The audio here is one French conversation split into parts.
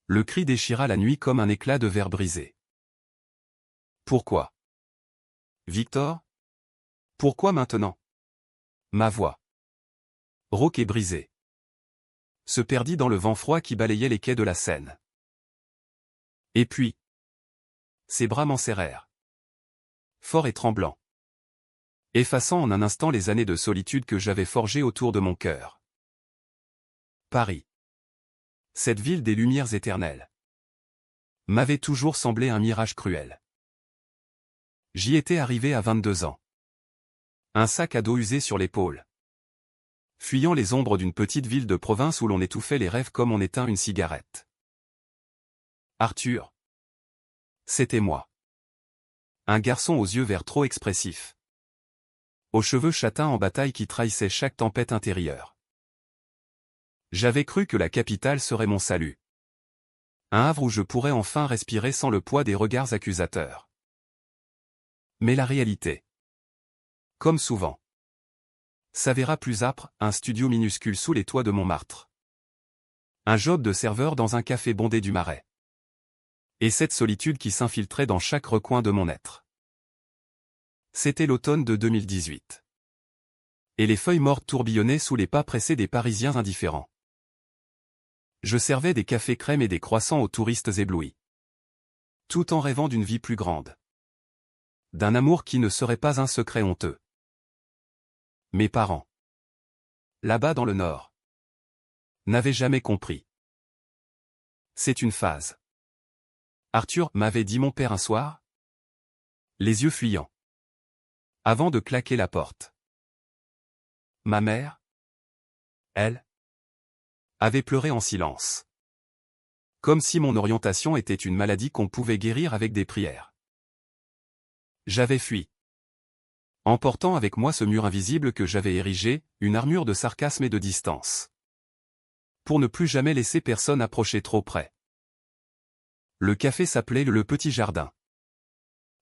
Le cri déchira la nuit comme un éclat de verre brisé. Pourquoi? Victor? Pourquoi maintenant? Ma voix, rauque et brisée, se perdit dans le vent froid qui balayait les quais de la Seine. Et puis, ses bras m'enserrèrent, fort et tremblant, effaçant en un instant les années de solitude que j'avais forgées autour de mon cœur. Paris, cette ville des lumières éternelles, m'avait toujours semblé un mirage cruel. J'y étais arrivé à 22 ans. Un sac à dos usé sur l'épaule. Fuyant les ombres d'une petite ville de province où l'on étouffait les rêves comme on éteint une cigarette. Arthur. C'était moi. Un garçon aux yeux verts trop expressifs. Aux cheveux châtains en bataille qui trahissaient chaque tempête intérieure. J'avais cru que la capitale serait mon salut. Un havre où je pourrais enfin respirer sans le poids des regards accusateurs. Mais la réalité, comme souvent, s'avéra plus âpre, un studio minuscule sous les toits de Montmartre. Un job de serveur dans un café bondé du Marais. Et cette solitude qui s'infiltrait dans chaque recoin de mon être. C'était l'automne de 2018. Et les feuilles mortes tourbillonnaient sous les pas pressés des Parisiens indifférents. Je servais des cafés crème et des croissants aux touristes éblouis. Tout en rêvant d'une vie plus grande. D'un amour qui ne serait pas un secret honteux. Mes parents, là-bas dans le Nord, n'avaient jamais compris. C'est une phase. Arthur, m'avait dit mon père un soir, les yeux fuyants, avant de claquer la porte. Ma mère, elle, avait pleuré en silence. Comme si mon orientation était une maladie qu'on pouvait guérir avec des prières. J'avais fui. Emportant avec moi ce mur invisible que j'avais érigé, une armure de sarcasme et de distance. Pour ne plus jamais laisser personne approcher trop près. Le café s'appelait le Petit Jardin.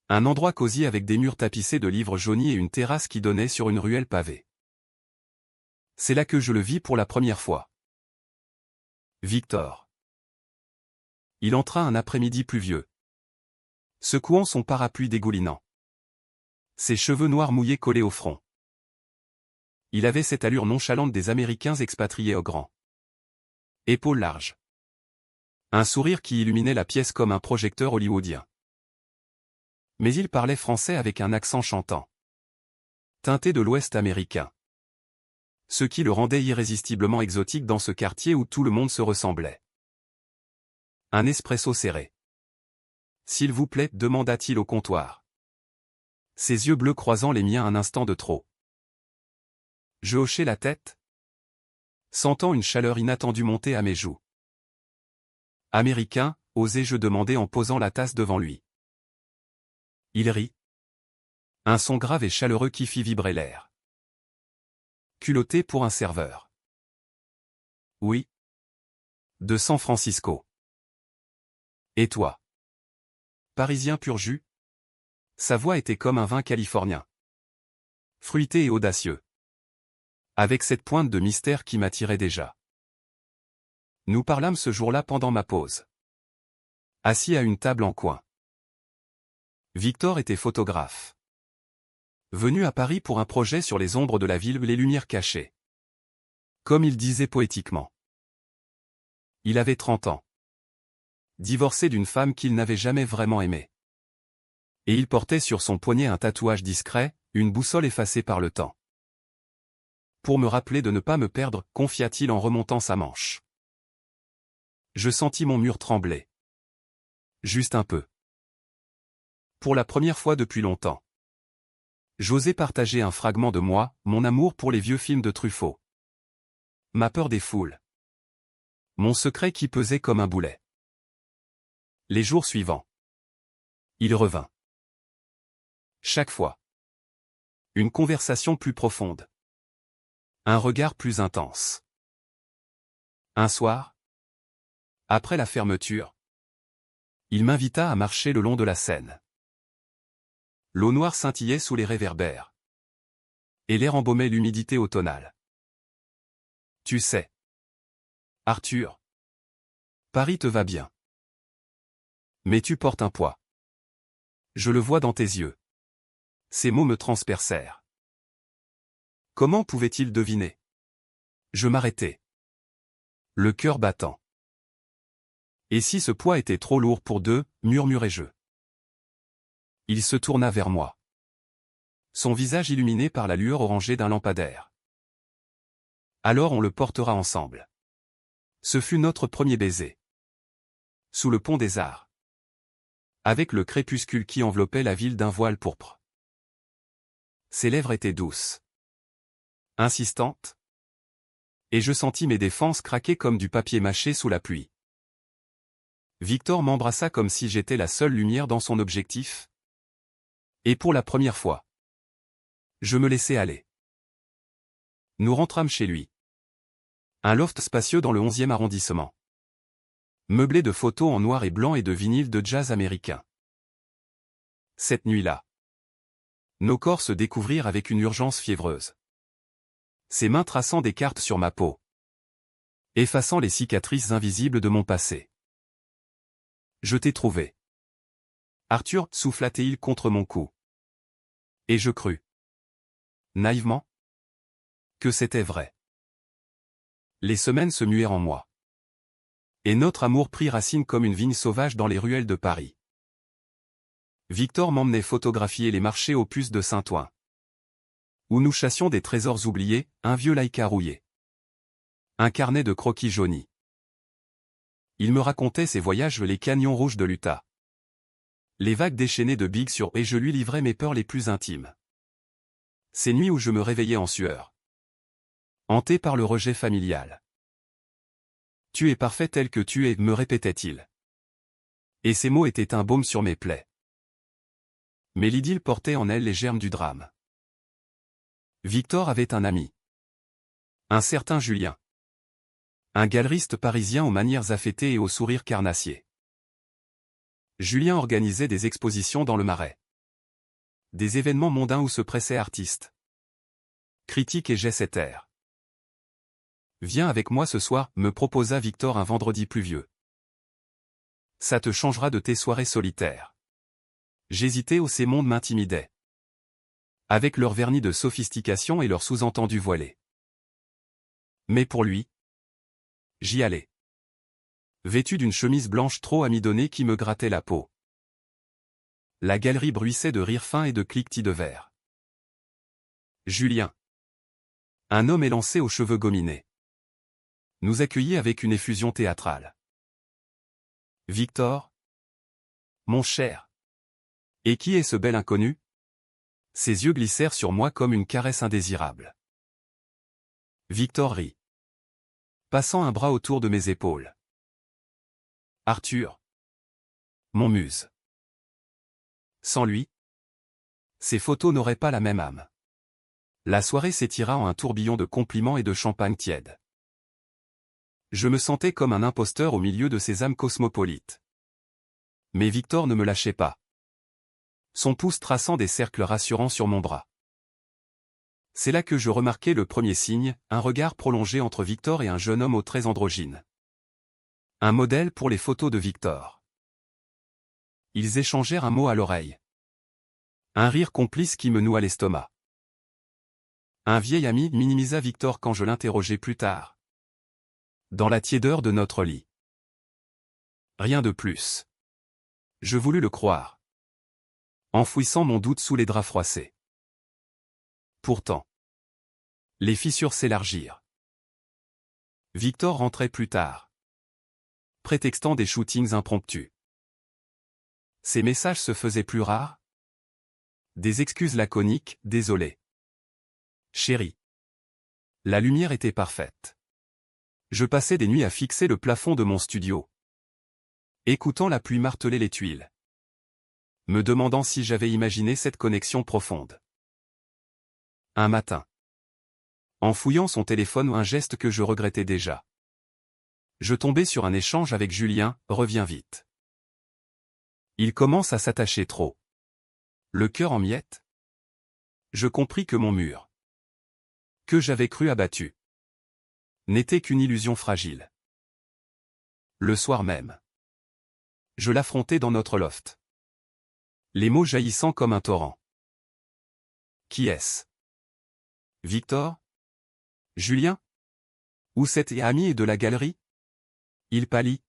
Un endroit cosy avec des murs tapissés de livres jaunis et une terrasse qui donnait sur une ruelle pavée. C'est là que je le vis pour la première fois. Victor. Il entra un après-midi pluvieux. Secouant son parapluie dégoulinant. Ses cheveux noirs mouillés collés au front. Il avait cette allure nonchalante des Américains expatriés au grand. Épaules larges. Un sourire qui illuminait la pièce comme un projecteur hollywoodien. Mais il parlait français avec un accent chantant. Teinté de l'Ouest américain. Ce qui le rendait irrésistiblement exotique dans ce quartier où tout le monde se ressemblait. Un espresso serré. S'il vous plaît, demanda-t-il au comptoir. Ses yeux bleus croisant les miens un instant de trop. Je hochai la tête, sentant une chaleur inattendue monter à mes joues. Américain, osai-je demander en posant la tasse devant lui. Il rit. Un son grave et chaleureux qui fit vibrer l'air. Culotté pour un serveur. Oui. De San Francisco. Et toi? Parisien pur jus? Sa voix était comme un vin californien. Fruité et audacieux. Avec cette pointe de mystère qui m'attirait déjà. Nous parlâmes ce jour-là pendant ma pause. Assis à une table en coin. Victor était photographe. Venu à Paris pour un projet sur les ombres de la ville, les lumières cachées. Comme il disait poétiquement. Il avait 30 ans. Divorcé d'une femme qu'il n'avait jamais vraiment aimée. Et il portait sur son poignet un tatouage discret, une boussole effacée par le temps. Pour me rappeler de ne pas me perdre, confia-t-il en remontant sa manche. Je sentis mon mur trembler. Juste un peu. Pour la première fois depuis longtemps. J'osais partager un fragment de moi, mon amour pour les vieux films de Truffaut. Ma peur des foules. Mon secret qui pesait comme un boulet. Les jours suivants. Il revint. Chaque fois. Une conversation plus profonde. Un regard plus intense. Un soir, après la fermeture, il m'invita à marcher le long de la Seine. L'eau noire scintillait sous les réverbères. Et l'air embaumait l'humidité automnale. Tu sais, Arthur, Paris te va bien. Mais tu portes un poids. Je le vois dans tes yeux. Ces mots me transpercèrent. Comment pouvait-il deviner? Je m'arrêtai. Le cœur battant. Et si ce poids était trop lourd pour deux, murmurai-je. Il se tourna vers moi. Son visage illuminé par la lueur orangée d'un lampadaire. Alors on le portera ensemble. Ce fut notre premier baiser. Sous le pont des Arts. Avec le crépuscule qui enveloppait la ville d'un voile pourpre. Ses lèvres étaient douces. Insistantes. Et je sentis mes défenses craquer comme du papier mâché sous la pluie. Victor m'embrassa comme si j'étais la seule lumière dans son objectif. Et pour la première fois, je me laissai aller. Nous rentrâmes chez lui. Un loft spacieux dans le 11e arrondissement. Meublé de photos en noir et blanc et de vinyles de jazz américain. Cette nuit-là, nos corps se découvrirent avec une urgence fiévreuse. Ses mains traçant des cartes sur ma peau. Effaçant les cicatrices invisibles de mon passé. Je t'ai trouvé. Arthur, souffla-t-il contre mon cou. Et je crus. Naïvement. Que c'était vrai. Les semaines se muèrent en moi. Et notre amour prit racine comme une vigne sauvage dans les ruelles de Paris. Victor m'emmenait photographier les marchés aux puces de Saint-Ouen. Où nous chassions des trésors oubliés, un vieux Leica rouillé. Un carnet de croquis jaunis. Il me racontait ses voyages les canyons rouges de l'Utah. Les vagues déchaînées de Big Sur et je lui livrais mes peurs les plus intimes. Ces nuits où je me réveillais en sueur. Hanté par le rejet familial. Tu es parfait tel que tu es, me répétait-il. Et ces mots étaient un baume sur mes plaies. Mais l'idylle portait en elle les germes du drame. Victor avait un ami. Un certain Julien. Un galeriste parisien aux manières affêtées et au sourire carnassier. Julien organisait des expositions dans le Marais. Des événements mondains où se pressaient artistes. Critiques et jet-setters. Viens avec moi ce soir, me proposa Victor un vendredi pluvieux. Ça te changera de tes soirées solitaires. J'hésitais où ces mondes m'intimidaient. Avec leur vernis de sophistication et leur sous-entendu voilé. Mais pour lui, j'y allais. Vêtu d'une chemise blanche trop amidonnée qui me grattait la peau. La galerie bruissait de rires fins et de cliquetis de verre. Julien. Un homme élancé aux cheveux gominés. Nous accueillit avec une effusion théâtrale. Victor. Mon cher. Et qui est ce bel inconnu? Ses yeux glissèrent sur moi comme une caresse indésirable. Victor rit. Passant un bras autour de mes épaules. Arthur. Mon muse. Sans lui, ces photos n'auraient pas la même âme. La soirée s'étira en un tourbillon de compliments et de champagne tiède. Je me sentais comme un imposteur au milieu de ces âmes cosmopolites. Mais Victor ne me lâchait pas. Son pouce traçant des cercles rassurants sur mon bras. C'est là que je remarquai le premier signe, un regard prolongé entre Victor et un jeune homme aux traits androgynes. Un modèle pour les photos de Victor. Ils échangèrent un mot à l'oreille. Un rire complice qui me noua l'estomac. Un vieil ami minimisa Victor quand je l'interrogeai plus tard. Dans la tiédeur de notre lit. Rien de plus. Je voulus le croire. Enfouissant mon doute sous les draps froissés. Pourtant. Les fissures s'élargirent. Victor rentrait plus tard. Prétextant des shootings impromptus. Ses messages se faisaient plus rares. Des excuses laconiques, désolé. Chérie. La lumière était parfaite. Je passais des nuits à fixer le plafond de mon studio. Écoutant la pluie marteler les tuiles. Me demandant si j'avais imaginé cette connexion profonde. Un matin. En fouillant son téléphone, un geste que je regrettais déjà. Je tombais sur un échange avec Julien, reviens vite. Il commence à s'attacher trop. Le cœur en miettes. Je compris que mon mur, que j'avais cru abattu, n'était qu'une illusion fragile. Le soir même. Je l'affrontai dans notre loft. Les mots jaillissant comme un torrent. Qui est-ce? Victor? Julien? Ou cet ami de la galerie? Il pâlit.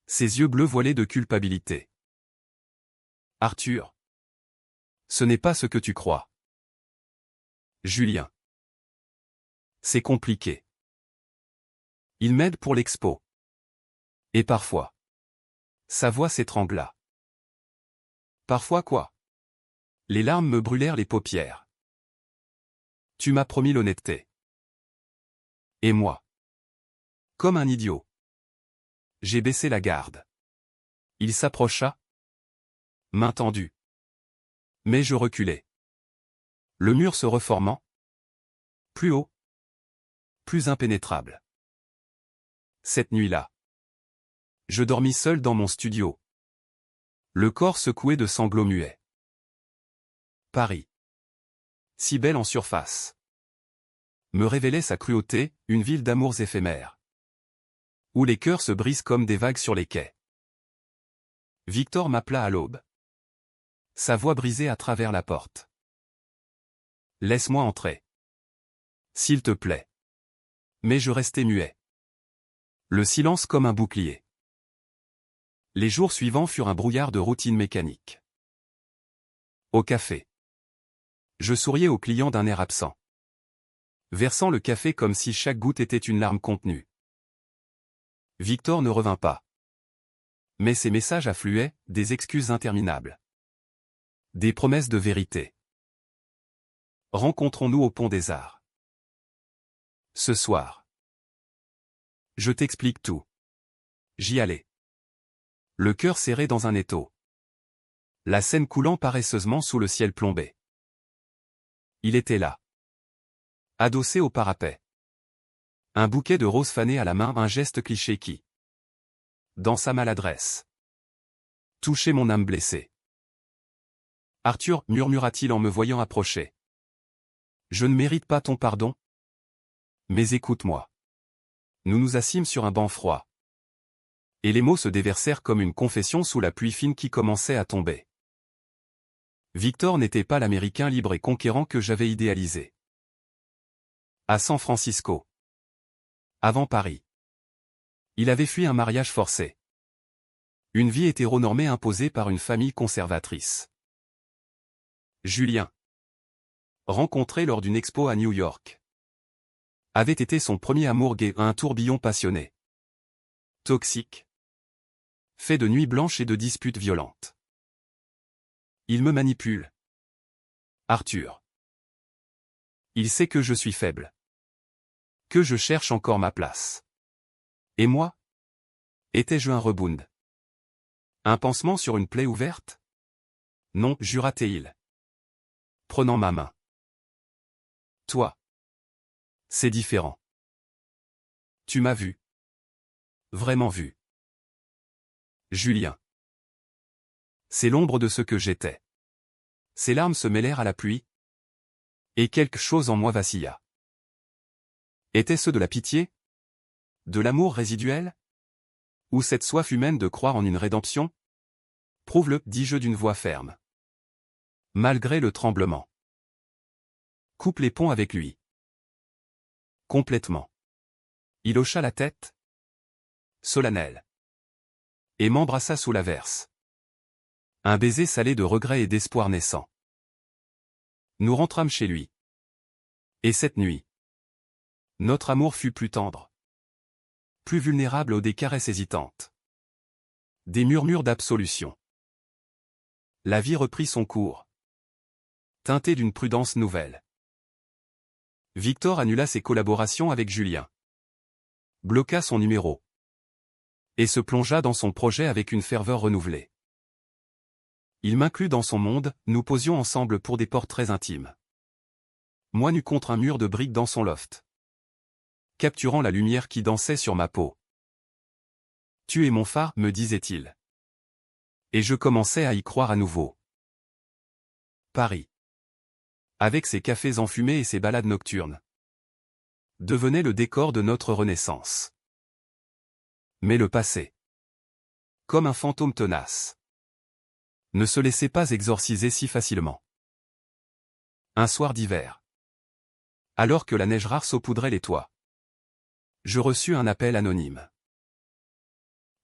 Ses yeux bleus voilés de culpabilité. Arthur. Ce n'est pas ce que tu crois. Julien. C'est compliqué. Il m'aide pour l'expo. Et parfois. Sa voix s'étrangla. Parfois quoi? Les larmes me brûlèrent les paupières. Tu m'as promis l'honnêteté. Et moi? Comme un idiot. J'ai baissé la garde. Il s'approcha. Main tendue. Mais je reculai. Le mur se reformant. Plus haut. Plus impénétrable. Cette nuit-là. Je dormis seul dans mon studio. Le corps secoué de sanglots muets. Paris. Si belle en surface. Me révélait sa cruauté, une ville d'amours éphémères. Où les cœurs se brisent comme des vagues sur les quais. Victor m'appela à l'aube. Sa voix brisée à travers la porte. Laisse-moi entrer. S'il te plaît. Mais je restais muet. Le silence comme un bouclier. Les jours suivants furent un brouillard de routine mécanique. Au café. Je souriais au client d'un air absent. Versant le café comme si chaque goutte était une larme contenue. Victor ne revint pas. Mais ses messages affluaient, des excuses interminables. Des promesses de vérité. Rencontrons-nous au Pont des Arts. Ce soir. Je t'explique tout. J'y allais. Le cœur serré dans un étau. La Seine coulant paresseusement sous le ciel plombé. Il était là. Adossé au parapet. Un bouquet de roses fanées à la main, un geste cliché qui, dans sa maladresse, touchait mon âme blessée. Arthur, murmura-t-il en me voyant approcher. Je ne mérite pas ton pardon. Mais écoute-moi. Nous nous assîmes sur un banc froid. Et les mots se déversèrent comme une confession sous la pluie fine qui commençait à tomber. Victor n'était pas l'Américain libre et conquérant que j'avais idéalisé. À San Francisco. Avant Paris. Il avait fui un mariage forcé. Une vie hétéronormée imposée par une famille conservatrice. Julien. Rencontré lors d'une expo à New York. Avait été son premier amour gay, un tourbillon passionné. Toxique. Fait de nuits blanches et de disputes violentes. Il me manipule. Arthur. Il sait que je suis faible. Que je cherche encore ma place. Et moi? Étais-je un rebound? Un pansement sur une plaie ouverte? Non, jura-t-il. Prenant ma main. Toi. C'est différent. Tu m'as vu. Vraiment vu. Julien. C'est l'ombre de ce que j'étais. Ses larmes se mêlèrent à la pluie. Et quelque chose en moi vacilla. Était-ce de la pitié? De l'amour résiduel? Ou cette soif humaine de croire en une rédemption? Prouve-le, dis-je d'une voix ferme. Malgré le tremblement. Coupe les ponts avec lui. Complètement. Il hocha la tête. Solennel. Et m'embrassa sous l'averse. Un baiser salé de regret et d'espoir naissant. Nous rentrâmes chez lui. Et cette nuit, notre amour fut plus tendre. Plus vulnérable aux des caresses hésitantes. Des murmures d'absolution. La vie reprit son cours. Teintée d'une prudence nouvelle. Victor annula ses collaborations avec Julien. Bloqua son numéro. Et se plongea dans son projet avec une ferveur renouvelée. Il m'inclut dans son monde, nous posions ensemble pour des portraits intimes. Moi nu contre un mur de briques dans son loft. Capturant la lumière qui dansait sur ma peau. Tu es mon phare, me disait-il. Et je commençais à y croire à nouveau. Paris. Avec ses cafés enfumés et ses balades nocturnes. Devenait le décor de notre renaissance. Mais le passé. Comme un fantôme tenace. Ne se laissez pas exorciser si facilement. Un soir d'hiver. Alors que la neige rare saupoudrait les toits. Je reçus un appel anonyme.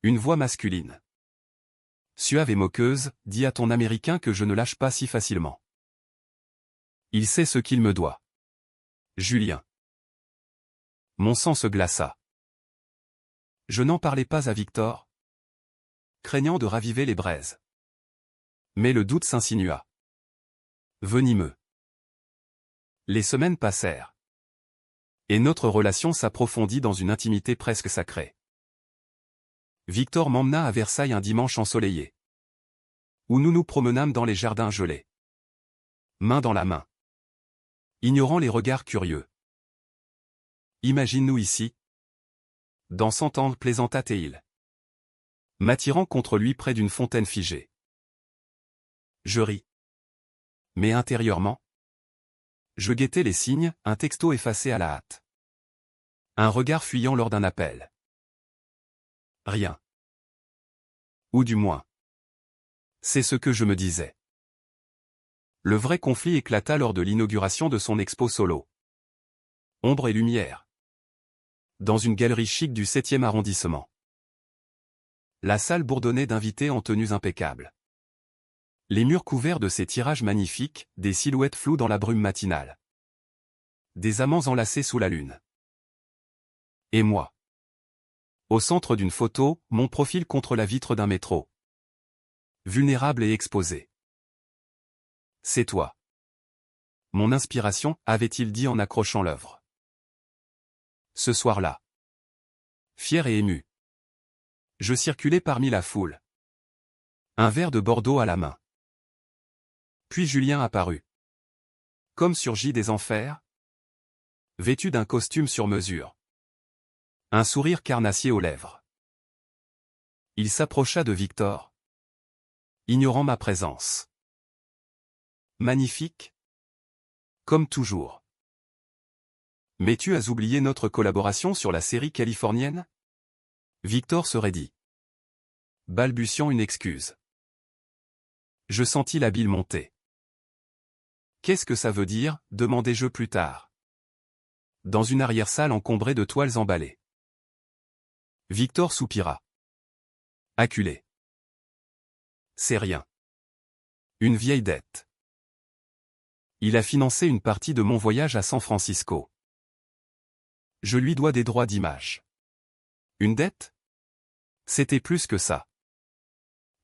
Une voix masculine. Suave et moqueuse, dis à ton Américain que je ne lâche pas si facilement. Il sait ce qu'il me doit. Julien. Mon sang se glaça. Je n'en parlais pas à Victor, craignant de raviver les braises. Mais le doute s'insinua. Venimeux. Les semaines passèrent. Et notre relation s'approfondit dans une intimité presque sacrée. Victor m'emmena à Versailles un dimanche ensoleillé, où nous nous promenâmes dans les jardins gelés. Main dans la main. Ignorant les regards curieux. Imagine-nous ici. Dans 100 ans, plaisanta-t-il. M'attirant contre lui près d'une fontaine figée. Je ris. Mais intérieurement, je guettais les signes, un texto effacé à la hâte. Un regard fuyant lors d'un appel. Rien. Ou du moins. C'est ce que je me disais. Le vrai conflit éclata lors de l'inauguration de son expo solo. Ombre et lumière. Dans une galerie chic du 7e arrondissement. La salle bourdonnait d'invités en tenues impeccables. Les murs couverts de ces tirages magnifiques, des silhouettes floues dans la brume matinale. Des amants enlacés sous la lune. Et moi. Au centre d'une photo, mon profil contre la vitre d'un métro. Vulnérable et exposé. C'est toi. Mon inspiration, avait-il dit en accrochant l'œuvre. Ce soir-là. Fier et ému. Je circulais parmi la foule. Un verre de Bordeaux à la main. Puis Julien apparut. Comme surgi des enfers. Vêtu d'un costume sur mesure. Un sourire carnassier aux lèvres. Il s'approcha de Victor. Ignorant ma présence. Magnifique. Comme toujours. Mais tu as oublié notre collaboration sur la série californienne? Victor se raidit. Balbutiant une excuse. Je sentis la bile monter. Qu'est-ce que ça veut dire? Demandai-je plus tard. Dans une arrière-salle encombrée de toiles emballées. Victor soupira. Acculé. C'est rien. Une vieille dette. Il a financé une partie de mon voyage à San Francisco. Je lui dois des droits d'image. Une dette? C'était plus que ça.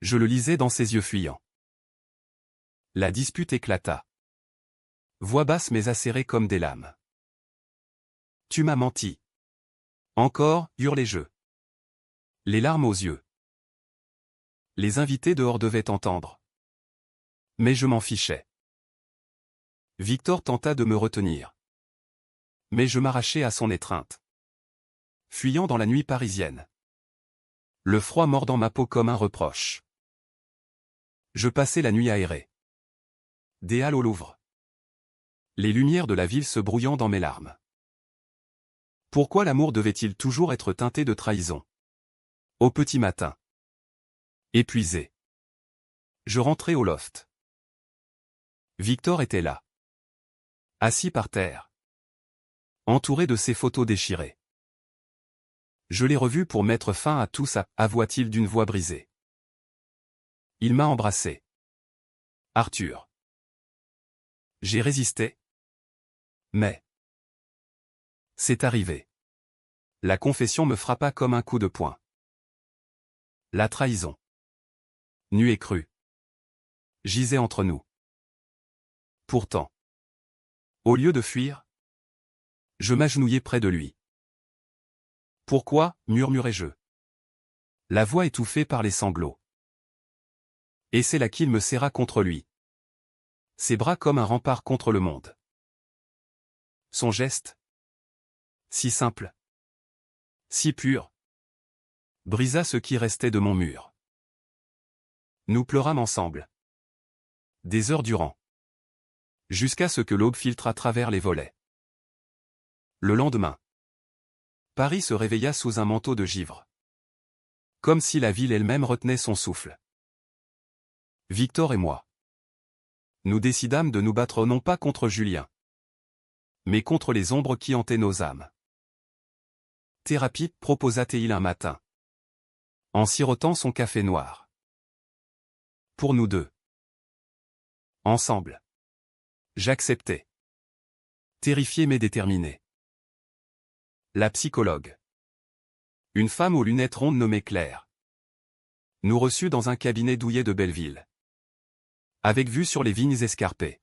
Je le lisais dans ses yeux fuyants. La dispute éclata. Voix basse mais acérée comme des lames. Tu m'as menti. Encore, hurlai-je. Les larmes aux yeux. Les invités dehors devaient entendre. Mais je m'en fichais. Victor tenta de me retenir. Mais je m'arrachai à son étreinte. Fuyant dans la nuit parisienne. Le froid mordant ma peau comme un reproche. Je passai la nuit aérée. Des halles au Louvre. Les lumières de la ville se brouillant dans mes larmes. Pourquoi l'amour devait-il toujours être teinté de trahison? Au petit matin. Épuisé. Je rentrai au loft. Victor était là. Assis par terre. Entouré de ses photos déchirées. Je l'ai revu pour mettre fin à tout ça, avoua-t-il d'une voix brisée. Il m'a embrassé. Arthur. J'ai résisté. Mais. C'est arrivé. La confession me frappa comme un coup de poing. La trahison. Nu et cru. Gisait entre nous. Pourtant. Au lieu de fuir, je m'agenouillai près de lui. Pourquoi, murmurai-je. La voix étouffée par les sanglots. Et c'est là qu'il me serra contre lui. Ses bras comme un rempart contre le monde. Son geste. Si simple. Si pur. Brisa ce qui restait de mon mur. Nous pleurâmes ensemble. Des heures durant. Jusqu'à ce que l'aube filtre à travers les volets. Le lendemain. Paris se réveilla sous un manteau de givre. Comme si la ville elle-même retenait son souffle. Victor et moi. Nous décidâmes de nous battre non pas contre Julien, mais contre les ombres qui hantaient nos âmes. Thérapie, proposa-t-il un matin, en sirotant son café noir. Pour nous deux. Ensemble. J'acceptais. Terrifié mais déterminé. La psychologue. Une femme aux lunettes rondes nommée Claire. Nous reçut dans un cabinet douillet de Belleville. Avec vue sur les vignes escarpées.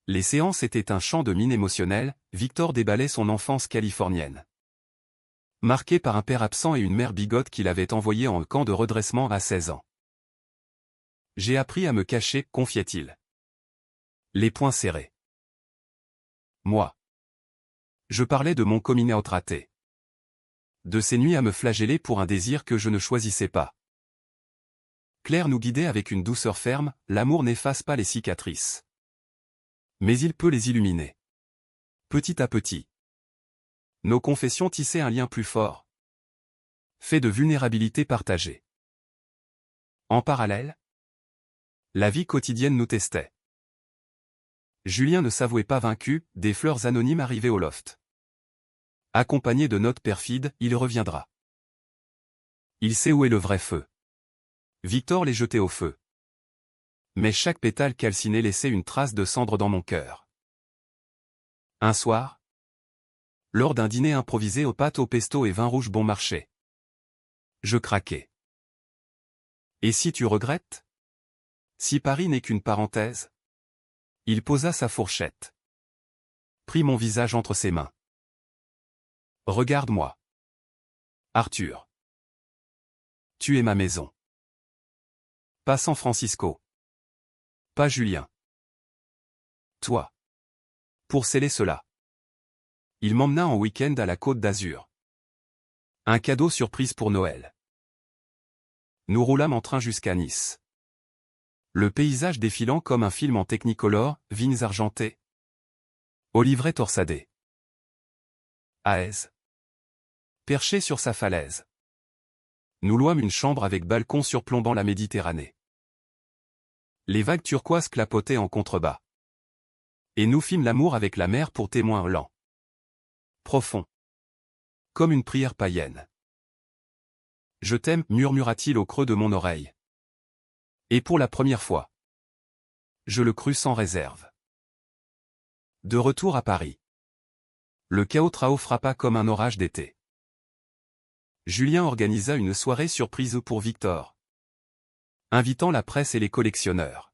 Les séances étaient un champ de mine émotionnelle, Victor déballait son enfance californienne. Marqué par un père absent et une mère bigote qu'il avait envoyé en camp de redressement à 16 ans. J'ai appris à me cacher, confiait-il. Les poings serrés. Moi. Je parlais de mon coming out raté. De ces nuits à me flageller pour un désir que je ne choisissais pas. Claire nous guidait avec une douceur ferme, l'amour n'efface pas les cicatrices. Mais il peut les illuminer. Petit à petit. Nos confessions tissaient un lien plus fort. Fait de vulnérabilité partagée. En parallèle, la vie quotidienne nous testait. Julien ne s'avouait pas vaincu, des fleurs anonymes arrivaient au loft. Accompagné de notes perfides, il reviendra. Il sait où est le vrai feu. Victor les jetait au feu. Mais chaque pétale calciné laissait une trace de cendre dans mon cœur. Un soir, lors d'un dîner improvisé aux pâtes au pesto et vin rouge bon marché, je craquai. Et si tu regrettes? Si Paris n'est qu'une parenthèse? Il posa sa fourchette. Prit mon visage entre ses mains. Regarde-moi. Arthur. Tu es ma maison. Pas San Francisco. Pas Julien. Toi. Pour sceller cela. Il m'emmena en week-end à la Côte d'Azur. Un cadeau surprise pour Noël. Nous roulâmes en train jusqu'à Nice. Le paysage défilant comme un film en technicolor, vignes argentées. Olivrets torsadés. Aez. Perché sur sa falaise. Nous louâmes une chambre avec balcon surplombant la Méditerranée. Les vagues turquoises clapotaient en contrebas. Et nous fîmes l'amour avec la mer pour témoin lent. Profond. Comme une prière païenne. Je t'aime, murmura-t-il au creux de mon oreille. Et pour la première fois. Je le crus sans réserve. De retour à Paris. Le chaos trao frappa comme un orage d'été. Julien organisa une soirée surprise pour Victor, invitant la presse et les collectionneurs.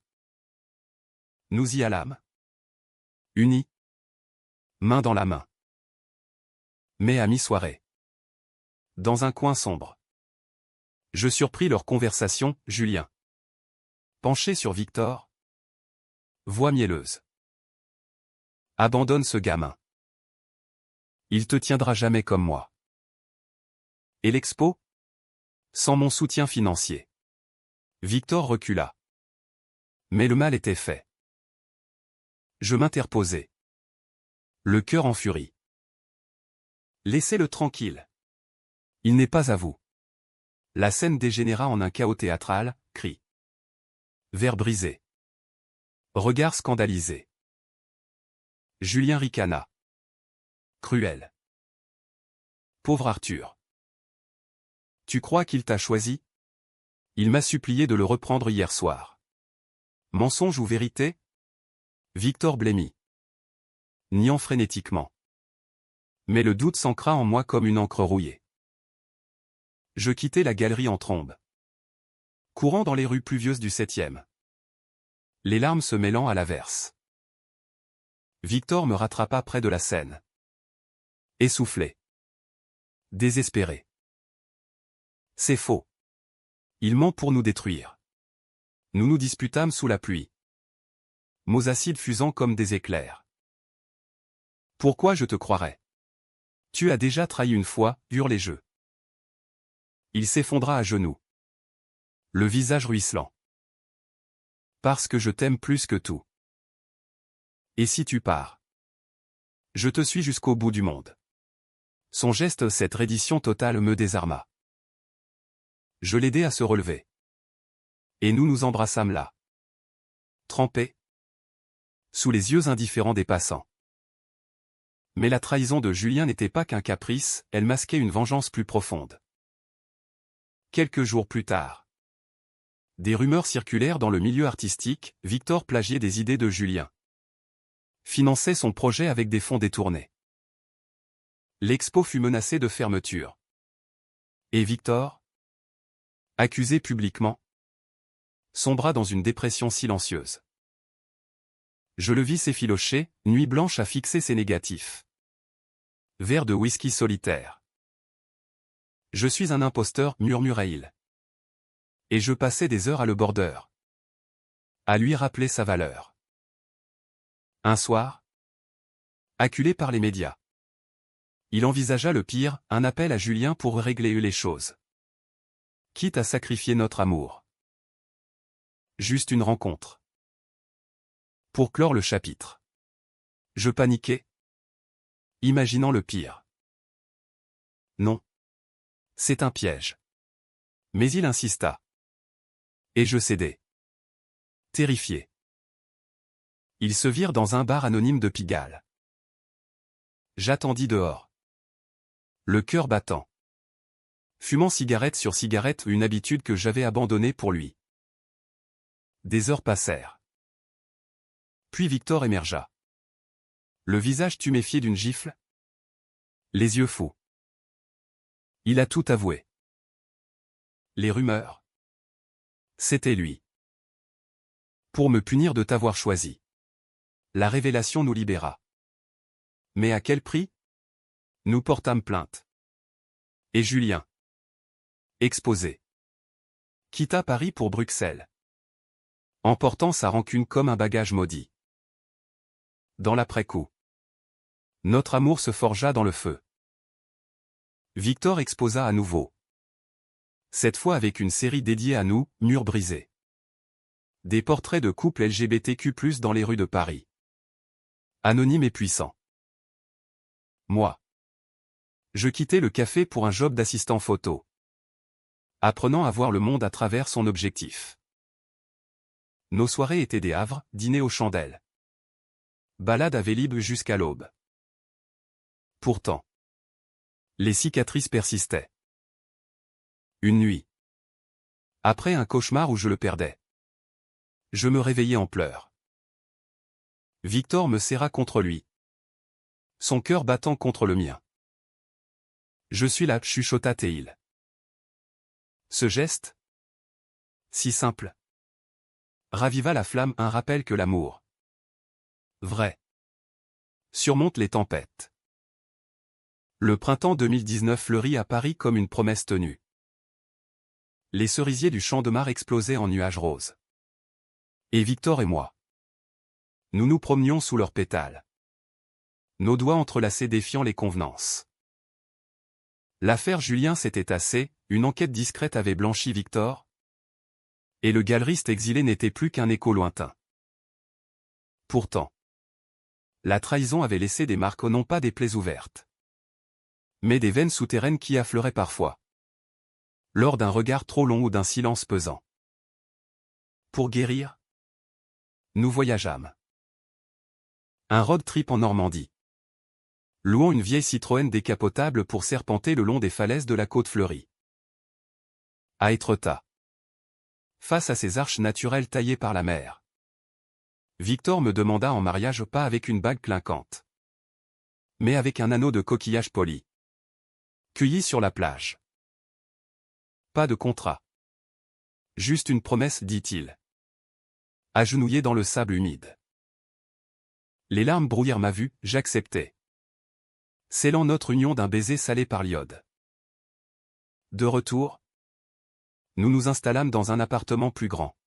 Nous y allâmes. Unis. Main dans la main. Mais à mi-soirée. Dans un coin sombre. Je surpris leur conversation, Julien. Penché sur Victor. Voix mielleuse. Abandonne ce gamin. Il te tiendra jamais comme moi. Et l'expo? Sans mon soutien financier. Victor recula. Mais le mal était fait. Je m'interposai. Le cœur en furie. Laissez-le tranquille. Il n'est pas à vous. La scène dégénéra en un chaos théâtral, cris. Verre brisé. Regard scandalisé. Julien ricana. Cruel. Pauvre Arthur. Tu crois qu'il t'a choisi? Il m'a supplié de le reprendre hier soir. Mensonge ou vérité? Victor blêmit. Niant frénétiquement. Mais le doute s'ancra en moi comme une encre rouillée. Je quittai la galerie en trombe. Courant dans les rues pluvieuses du 7e. Les larmes se mêlant à l'averse. Victor me rattrapa près de la Seine. Essoufflé. Désespéré. C'est faux. Il ment pour nous détruire. Nous nous disputâmes sous la pluie. Mots acides fusant comme des éclairs. Pourquoi je te croirais? Tu as déjà trahi une fois, hurlai-je. Il s'effondra à genoux. Le visage ruisselant. Parce que je t'aime plus que tout. Et si tu pars? Je te suis jusqu'au bout du monde. Son geste, cette reddition totale me désarma. Je l'aidai à se relever. Et nous nous embrassâmes là. Trempés. Sous les yeux indifférents des passants. Mais la trahison de Julien n'était pas qu'un caprice, elle masquait une vengeance plus profonde. Quelques jours plus tard. Des rumeurs circulèrent dans le milieu artistique, Victor plagiait des idées de Julien. Finançait son projet avec des fonds détournés. L'expo fut menacée de fermeture. Et Victor, accusé publiquement, sombra dans une dépression silencieuse. Je le vis s'effilocher, nuit blanche à fixer ses négatifs. Verre de whisky solitaire. Je suis un imposteur, murmurait-il. Et je passais des heures à le border. À lui rappeler sa valeur. Un soir, acculé par les médias, il envisagea le pire, un appel à Julien pour régler les choses. Quitte à sacrifier notre amour. Juste une rencontre. Pour clore le chapitre. Je paniquais, imaginant le pire. Non. C'est un piège. Mais il insista. Et je cédai. Terrifié. Ils se virent dans un bar anonyme de Pigalle. J'attendis dehors. Le cœur battant. Fumant cigarette sur cigarette, une habitude que j'avais abandonnée pour lui. Des heures passèrent. Puis Victor émergea. Le visage tuméfié d'une gifle. Les yeux fous. Il a tout avoué. Les rumeurs. C'était lui. Pour me punir de t'avoir choisi. La révélation nous libéra. Mais à quel prix? Nous portâmes plainte. Et Julien, exposé, quitta Paris pour Bruxelles, emportant sa rancune comme un bagage maudit. Dans l'après-coup, notre amour se forgea dans le feu. Victor exposa à nouveau. Cette fois avec une série dédiée à nous, Murs brisés. Des portraits de couples LGBTQ+ dans les rues de Paris. Anonymes et puissants. Moi. Je quittais le café pour un job d'assistant photo. Apprenant à voir le monde à travers son objectif. Nos soirées étaient des havres, dîners aux chandelles. Balades à Vélib jusqu'à l'aube. Pourtant, les cicatrices persistaient. Une nuit. Après un cauchemar où je le perdais. Je me réveillai en pleurs. Victor me serra contre lui. Son cœur battant contre le mien. Je suis là, chuchota-t-il. Ce geste, si simple, raviva la flamme, un rappel que l'amour, vrai, surmonte les tempêtes. Le printemps 2019 fleurit à Paris comme une promesse tenue. Les cerisiers du Champ de Mars explosaient en nuages roses. Et Victor et moi, nous nous promenions sous leurs pétales. Nos doigts entrelacés défiant les convenances. L'affaire Julien s'était tassée, une enquête discrète avait blanchi Victor. Et le galeriste exilé n'était plus qu'un écho lointain. Pourtant, la trahison avait laissé des marques, non pas des plaies ouvertes, mais des veines souterraines qui affleuraient parfois. Lors d'un regard trop long ou d'un silence pesant. Pour guérir, nous voyageâmes. Un road trip en Normandie. Louant une vieille Citroën décapotable pour serpenter le long des falaises de la côte fleurie. À Étretat. Face à ces arches naturelles taillées par la mer. Victor me demanda en mariage, pas avec une bague clinquante, mais avec un anneau de coquillage poli. Cueilli sur la plage. Pas de contrat. Juste une promesse, dit-il. Agenouillé dans le sable humide. Les larmes brouillèrent ma vue, j'acceptai. Scellant notre union d'un baiser salé par l'iode. De retour, nous nous installâmes dans un appartement plus grand.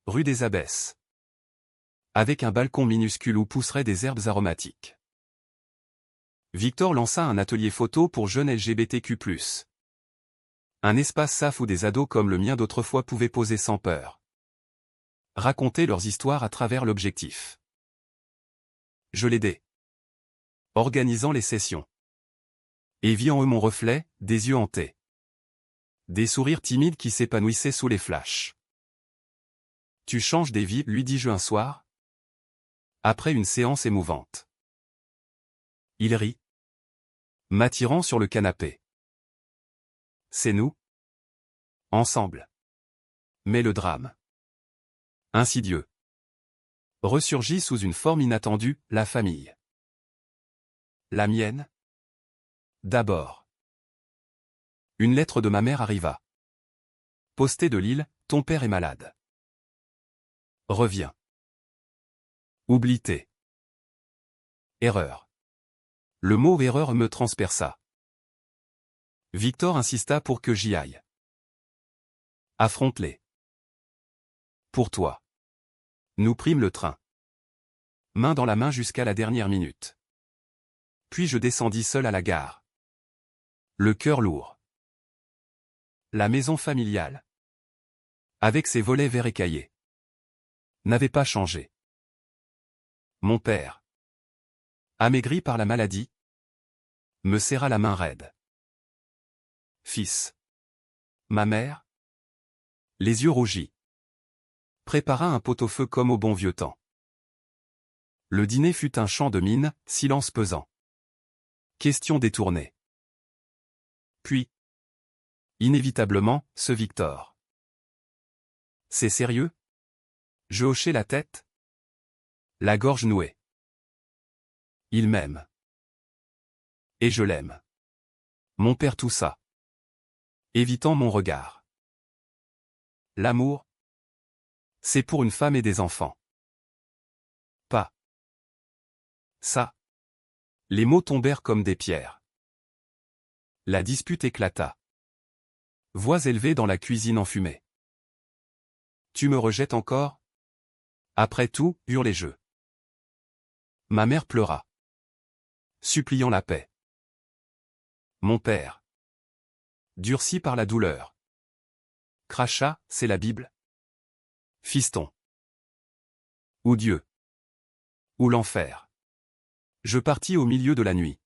Rue des Abbesses. Avec un balcon minuscule où pousseraient des herbes aromatiques. Victor lança un atelier photo pour jeunes LGBTQ+. Un espace safe où des ados comme le mien d'autrefois pouvaient poser sans peur. Raconter leurs histoires à travers l'objectif. Je l'aidais. Organisant les sessions. Et vit en eux mon reflet, des yeux hantés. Des sourires timides qui s'épanouissaient sous les flashs. Tu changes des vies, lui dis-je un soir, après une séance émouvante. Il rit, m'attirant sur le canapé. C'est nous. Ensemble. Mais le drame, insidieux, ressurgit sous une forme inattendue, la famille. La mienne. D'abord. Une lettre de ma mère arriva. Postée de Lille, ton père est malade. Reviens. Oublie-t. Erreur. Le mot erreur me transperça. Victor insista pour que j'y aille. Affronte-les. Pour toi. Nous prîmes le train. Main dans la main jusqu'à la dernière minute. Puis je descendis seul à la gare. Le cœur lourd. La maison familiale, avec ses volets verts écaillés, n'avait pas changé. Mon père, amaigri par la maladie, me serra la main raide. Fils. Ma mère, les yeux rougis, prépara un pot-au-feu comme au bon vieux temps. Le dîner fut un chant de mine, silence pesant. Question détournée. Puis, inévitablement, ce Victor. C'est sérieux? Je hochai la tête, la gorge nouée. Il m'aime. Et je l'aime. Mon père toussa, évitant mon regard. L'amour, c'est pour une femme et des enfants. Pas ça. Les mots tombèrent comme des pierres. La dispute éclata. Voix élevées dans la cuisine enfumée. Tu me rejettes encore? Après tout, hurlai-je. Ma mère pleura, suppliant la paix. Mon père, durci par la douleur, cracha, c'est la Bible? Fiston. Ou Dieu. Ou l'enfer. Je partis au milieu de la nuit,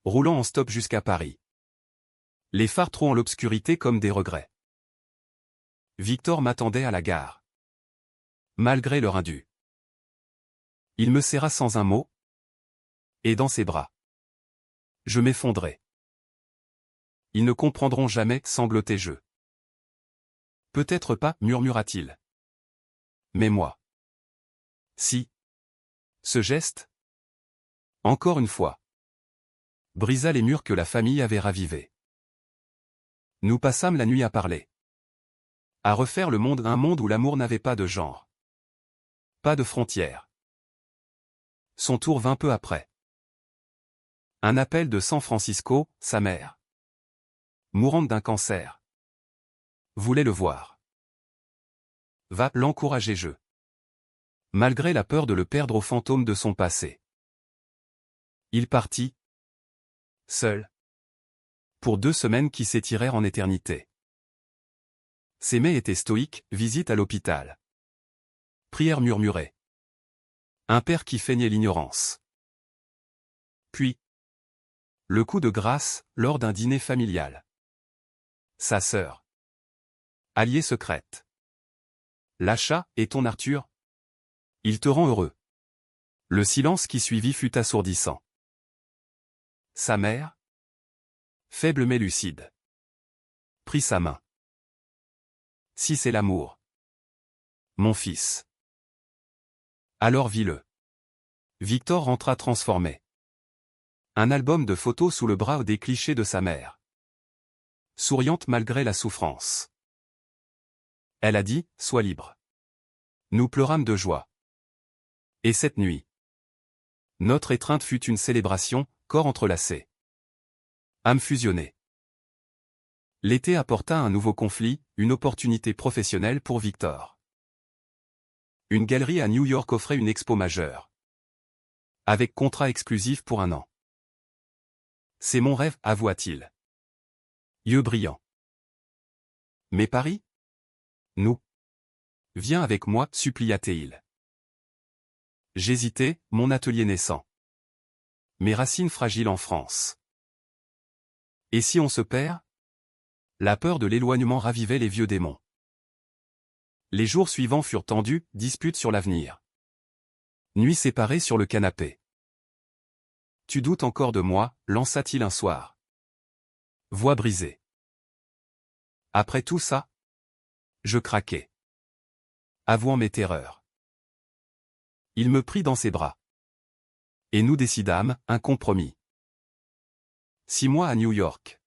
roulant en stop jusqu'à Paris. Les phares trouant l'obscurité comme des regrets. Victor m'attendait à la gare. Malgré leur indu. Il me serra sans un mot, et dans ses bras. Je m'effondrai. Ils ne comprendront jamais, sanglotai-je. Peut-être pas, murmura-t-il. Mais moi. Si. Ce geste, encore une fois, brisa les murs que la famille avait ravivés. Nous passâmes la nuit à parler. À refaire le monde, un monde où l'amour n'avait pas de genre. Pas de frontières. Son tour vint peu après. Un appel de San Francisco, sa mère, mourante d'un cancer, voulait le voir. Va, l'encourageai-je. Malgré la peur de le perdre au fantôme de son passé. Il partit, seul, pour 2 semaines qui s'étirèrent en éternité. Ses mets étaient stoïques, visite à l'hôpital. Prière murmurée. Un père qui feignait l'ignorance. Puis, le coup de grâce, lors d'un dîner familial. Sa sœur. Alliée secrète. L'achat, et ton Arthur? Il te rend heureux. Le silence qui suivit fut assourdissant. Sa mère, faible mais lucide, prit sa main. Si c'est l'amour, mon fils, alors vis-le. Victor rentra transformé. Un album de photos sous le bras des clichés de sa mère. Souriante malgré la souffrance. Elle a dit, sois libre. Nous pleurâmes de joie. Et cette nuit, notre étreinte fut une célébration, corps entrelacés. Âmes fusionnées. L'été apporta un nouveau conflit, une opportunité professionnelle pour Victor. Une galerie à New York offrait une expo majeure. Avec contrat exclusif pour 1 an. C'est mon rêve, avoua-t-il. Yeux brillants. Mais Paris? Nous. Viens avec moi, supplia-t-il. J'hésitais, mon atelier naissant. Mes racines fragiles en France. Et si on se perd? La peur de l'éloignement ravivait les vieux démons. Les jours suivants furent tendus, disputes sur l'avenir. Nuit séparée sur le canapé. Tu doutes encore de moi, lança-t-il un soir. Voix brisée. Après tout ça? Je craquai. Avouant mes terreurs. Il me prit dans ses bras. Et nous décidâmes, un compromis. 6 mois à New York.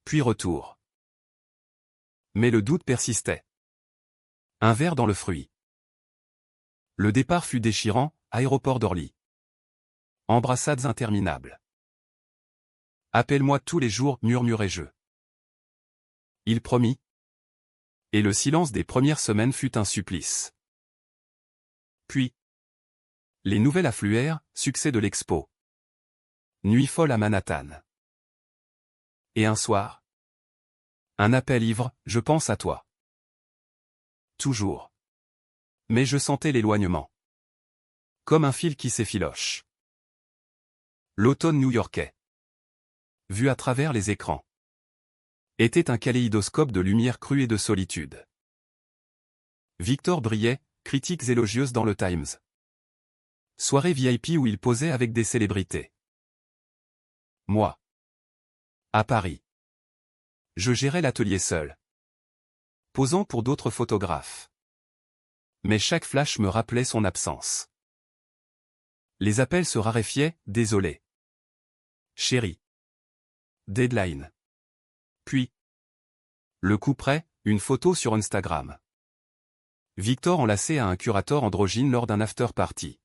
Puis retour. Mais le doute persistait. Un verre dans le fruit. Le départ fut déchirant, aéroport d'Orly. Embrassades interminables. Appelle-moi tous les jours, murmurai-je. Il promit. Et le silence des premières semaines fut un supplice. Puis, les nouvelles affluèrent, succès de l'expo. Nuit folle à Manhattan. Et un soir, un appel ivre, je pense à toi. Toujours. Mais je sentais l'éloignement. Comme un fil qui s'effiloche. L'automne new-yorkais, vu à travers les écrans, était un kaléidoscope de lumière crue et de solitude. Victor brillait, critiques élogieuses dans le Times. Soirée VIP où il posait avec des célébrités. Moi. À Paris. Je gérais l'atelier seul. Posant pour d'autres photographes. Mais chaque flash me rappelait son absence. Les appels se raréfiaient, désolé. Chérie. Deadline. Puis. Le coup près, une photo sur Instagram. Victor enlacé à un curator androgyne lors d'un after-party.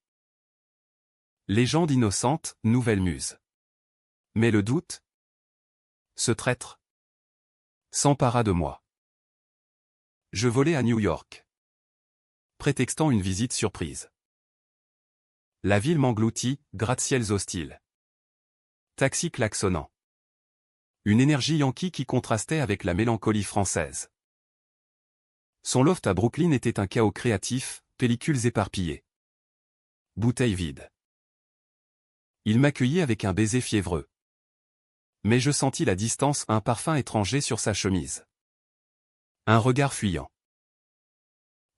Légende innocente, nouvelle muse. Mais le doute? Ce traître s'empara de moi. Je volai à New York. Prétextant une visite surprise. La ville m'engloutit, gratte-ciels hostiles. Taxi klaxonnant. Une énergie yankee qui contrastait avec la mélancolie française. Son loft à Brooklyn était un chaos créatif, pellicules éparpillées. Bouteilles vides. Il m'accueillit avec un baiser fiévreux. Mais je sentis la distance, un parfum étranger sur sa chemise. Un regard fuyant.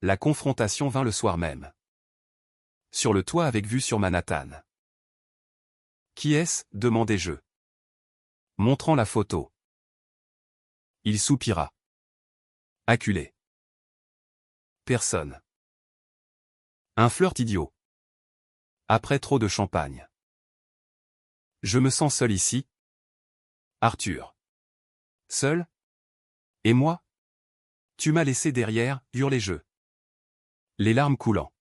La confrontation vint le soir même. Sur le toit avec vue sur Manhattan. Qui est-ce? Demandai-je. Montrant la photo. Il soupira. Acculé. Personne. Un flirt idiot. Après trop de champagne. Je me sens seul ici. Arthur. Seul? Et moi? Tu m'as laissé derrière, hurlai-je. Les larmes coulant.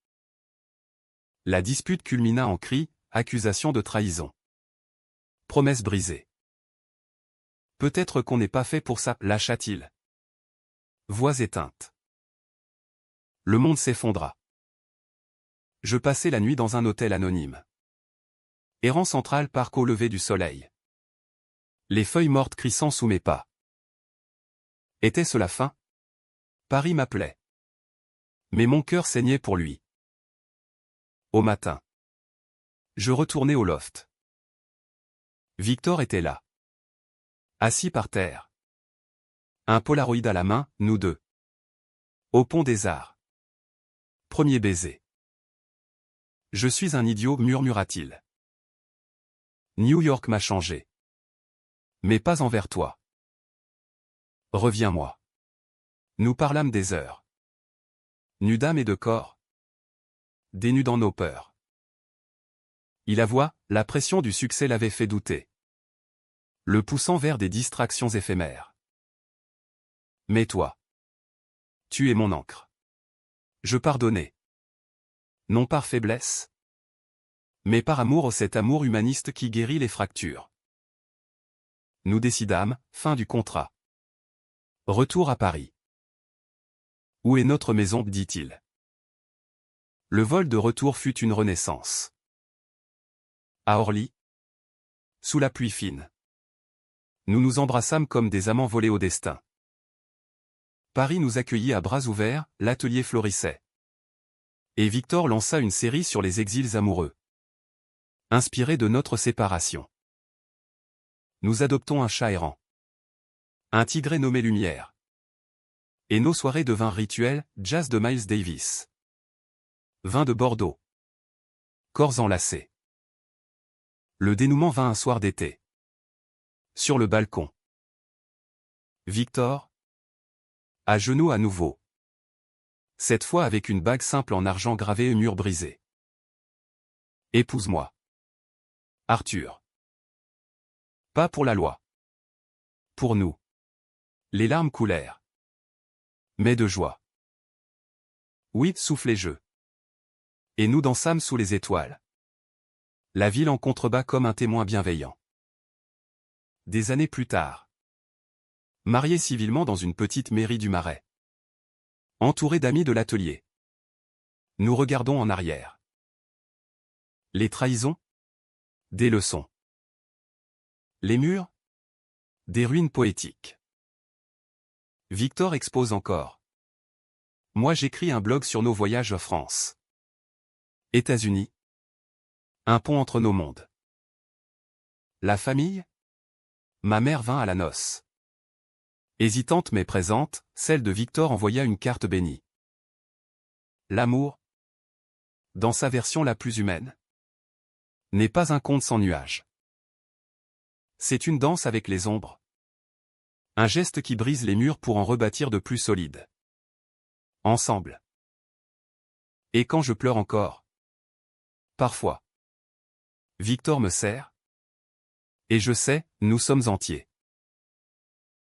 La dispute culmina en cris, accusation de trahison. Promesse brisée. Peut-être qu'on n'est pas fait pour ça, lâcha-t-il. Voix éteinte. Le monde s'effondra. Je passai la nuit dans un hôtel anonyme. Errant central parc au lever du soleil. Les feuilles mortes crissant sous mes pas. Était-ce la fin? Paris m'appelait. Mais mon cœur saignait pour lui. Au matin. Je retournai au loft. Victor était là. Assis par terre. Un Polaroid à la main, nous deux. Au pont des Arts. Premier baiser. Je suis un idiot, murmura-t-il. New York m'a changé. Mais pas envers toi. Reviens-moi. Nous parlâmes des heures. Nus d'âme et de corps. Dénudant nos peurs. Il avoua, la pression du succès l'avait fait douter. Le poussant vers des distractions éphémères. Mais toi. Tu es mon encre. Je pardonnai. Non par faiblesse. Mais par amour, cet amour humaniste qui guérit les fractures. Nous décidâmes, fin du contrat. Retour à Paris. Où est notre maison, dit-il. Le vol de retour fut une renaissance. À Orly. Sous la pluie fine. Nous nous embrassâmes comme des amants volés au destin. Paris nous accueillit à bras ouverts, l'atelier florissait. Et Victor lança une série sur les exils amoureux. Inspiré de notre séparation. Nous adoptons un chat errant. Un tigré nommé Lumière. Et nos soirées devinrent rituelles, jazz de Miles Davis. Vin de Bordeaux. Corps enlacés. Le dénouement vint un soir d'été. Sur le balcon. Victor. À genoux à nouveau. Cette fois avec une bague simple en argent gravée et mur brisé. Épouse-moi. Arthur. Pas pour la loi. Pour nous. Les larmes coulèrent. Mais de joie. Oui, soufflait je. Et nous dansâmes sous les étoiles. La ville en contrebas comme un témoin bienveillant. Des années plus tard. Marié civilement dans une petite mairie du Marais. Entouré d'amis de l'atelier. Nous regardons en arrière. Les trahisons. Des leçons. Les murs. Des ruines poétiques. Victor expose encore. Moi j'écris un blog sur nos voyages en France. États-Unis. Un pont entre nos mondes. La famille. Ma mère vint à la noce. Hésitante mais présente, celle de Victor envoya une carte bénie. L'amour, dans sa version la plus humaine, n'est pas un conte sans nuages. C'est une danse avec les ombres. Un geste qui brise les murs pour en rebâtir de plus solides. Ensemble. Et quand je pleure encore. Parfois. Victor me serre. Et je sais, nous sommes entiers.